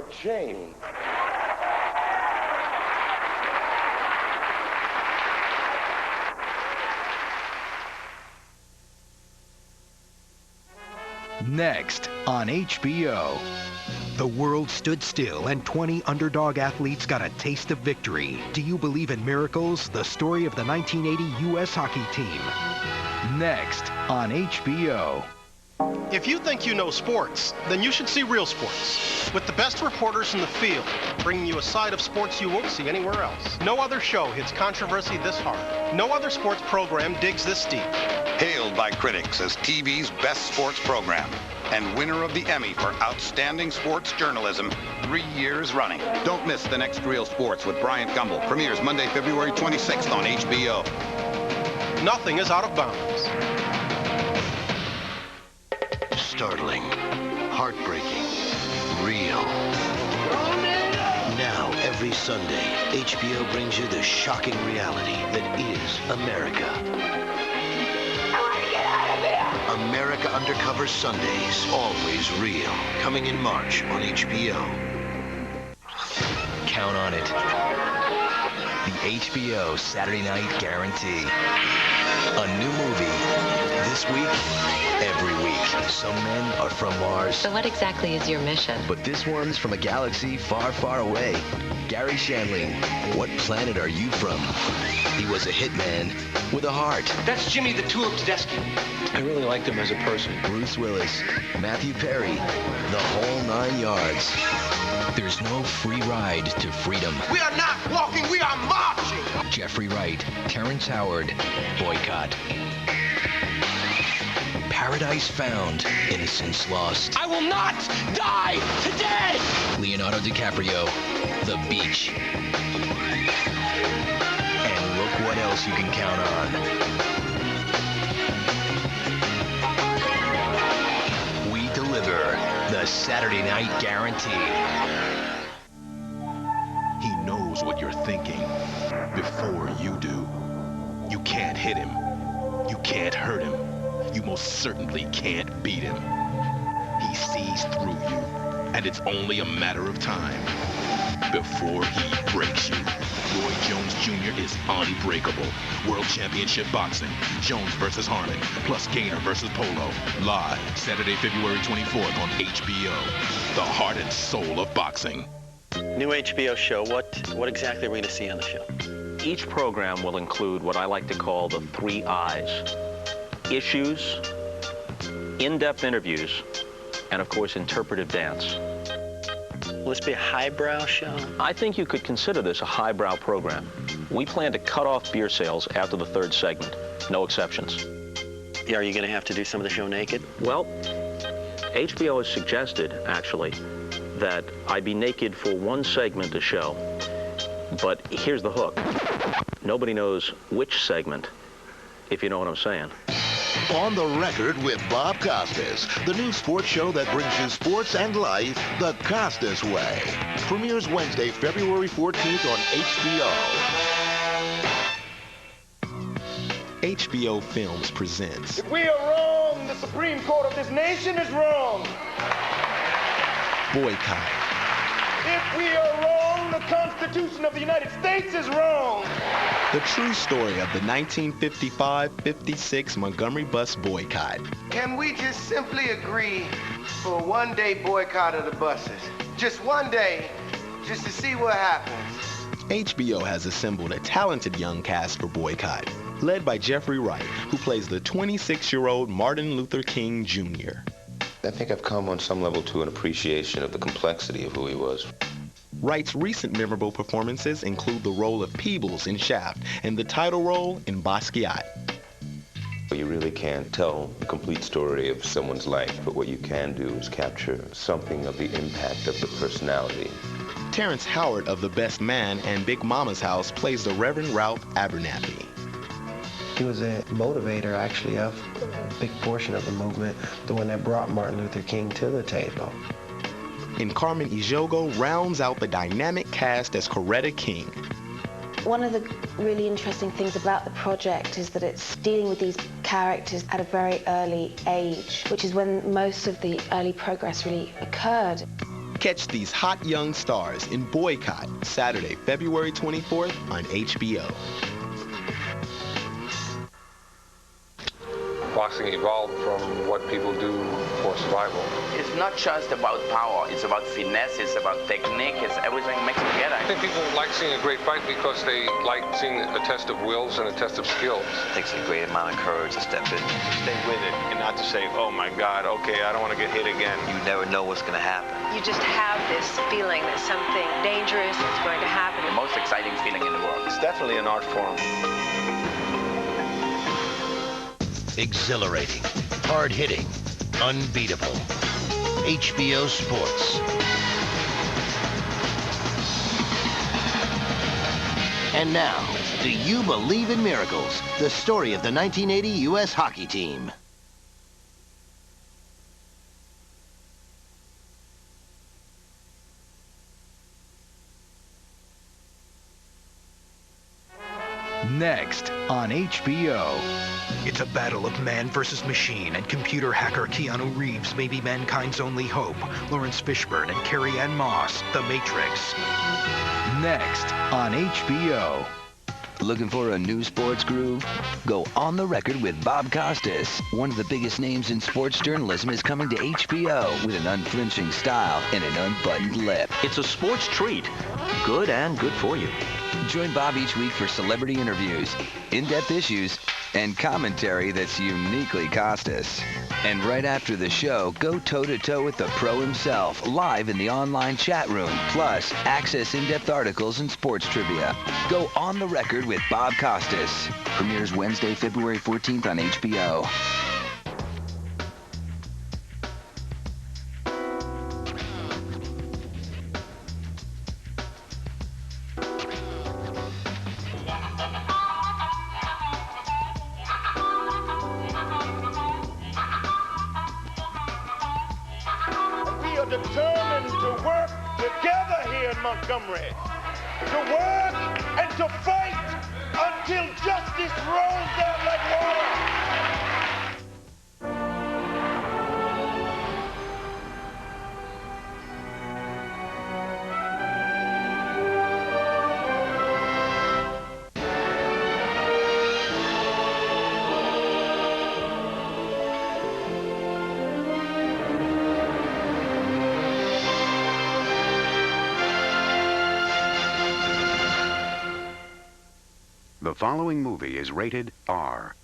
Jane. Next on HBO. The world stood still and 20 underdog athletes got a taste of victory. Do you believe in miracles? The story of the 1980 U.S. hockey team. Next on HBO. If you think you know sports, then you should see Real Sports, with the best reporters in the field, bringing you a side of sports you won't see anywhere else. No other show hits controversy this hard. No other sports program digs this deep. Hailed by critics as TV's best sports program and winner of the Emmy for Outstanding Sports Journalism 3 years running. Don't miss the next Real Sports with Bryant Gumble. Premieres Monday, February 26th on HBO. Nothing is out of bounds. Startling, heartbreaking, real. Now, every Sunday, HBO brings you the shocking reality that is America. I want to get out of here! America Undercover Sundays, always real. Coming in March on HBO. Count on it. The HBO Saturday Night Guarantee. A new movie this week, every week. Some men are from Mars. So what exactly is your mission? But this one's from a galaxy far, far away. Gary Shandling, what planet are you from? He was a hitman with a heart. That's Jimmy the Tulip Tedeschi. I really liked him as a person. Bruce Willis, Matthew Perry, the whole 9 yards. There's no free ride to freedom. We are not walking, we are marching! Jeffrey Wright, Terrence Howard, Boycott. Paradise Found, Innocence Lost. I will not die today! Leonardo DiCaprio, The Beach. And look what else you can count on. We deliver the Saturday Night Guarantee. He knows what you're thinking before you do. You can't hit him. You can't hurt him. You most certainly can't beat him. He sees through you, and it's only a matter of time before he breaks you. Roy Jones Jr. is unbreakable. World Championship Boxing. Jones versus Harmon, plus Gaynor versus Polo. Live, Saturday, February 24th on HBO. The heart and soul of boxing. New HBO show. What exactly are we going to see on the show? Each program will include what I like to call the 3 I's. Issues, in-depth interviews, and of course, interpretive dance. Will this be a highbrow show? I think you could consider this a highbrow program. We plan to cut off beer sales after the 3rd segment. No exceptions. Yeah, are you going to have to do some of the show naked? Well, HBO has suggested, actually, that I be naked for 1 segment a show. But here's the hook. Nobody knows which segment, if you know what I'm saying. On the Record with Bob Costas, the new sports show that brings you sports and life the Costas way. Premieres Wednesday, February 14th on HBO. HBO Films presents. If we are wrong, the Supreme Court of this nation is wrong. Boycott. If we are wrong, the Constitution of the United States is wrong. The true story of the 1955-56 Montgomery bus boycott. Can we just simply agree for a one-day boycott of the buses? Just one day, just to see what happens. HBO has assembled a talented young cast for Boycott, led by Jeffrey Wright, who plays the 26-year-old Martin Luther King Jr. I think I've come on some level to an appreciation of the complexity of who he was. Wright's recent memorable performances include the role of Peebles in Shaft and the title role in Basquiat. You really can't tell the complete story of someone's life, but what you can do is capture something of the impact of the personality. Terrence Howard of The Best Man and Big Mama's House plays the Reverend Ralph Abernathy. He was a motivator, actually, of a big portion of the movement, the one that brought Martin Luther King to the table. And Carmen Ejogo rounds out the dynamic cast as Coretta King. One of the really interesting things about the project is that it's dealing with these characters at a very early age, which is when most of the early progress really occurred. Catch these hot young stars in Boycott, Saturday, February 24th on HBO. Boxing evolved from what people do for survival. It's not just about power, it's about finesse, it's about technique, it's everything mixed together. I think people like seeing a great fight because they like seeing a test of wills and a test of skills. It takes a great amount of courage to step in. Stay with it and not to say, oh my God, okay, I don't want to get hit again. You never know what's going to happen. You just have this feeling that something dangerous is going to happen. The most exciting feeling in the world. It's definitely an art form. Exhilarating, hard-hitting, unbeatable. HBO Sports. And now, Do You Believe in Miracles? The story of the 1980 U.S. hockey team. Next on HBO. It's a battle of man versus machine, and computer hacker Keanu Reeves may be mankind's only hope. Lawrence Fishburne and Carrie-Anne Moss, The Matrix. Next on HBO. Looking for a new sports groove? Go on the record with Bob Costas. One of the biggest names in sports journalism is coming to HBO with an unflinching style and an unbuttoned lip. It's a sports treat. Good and good for you. Join Bob each week for celebrity interviews, in-depth issues, and commentary that's uniquely Costas. And right after the show, go toe-to-toe with the pro himself, live in the online chat room. Plus, access in-depth articles and sports trivia. Go on the record with Bob Costas. Premieres Wednesday, February 14th on HBO. Determined to work together here in Montgomery, to work and to fight until justice rolls down like water. The following movie is rated R.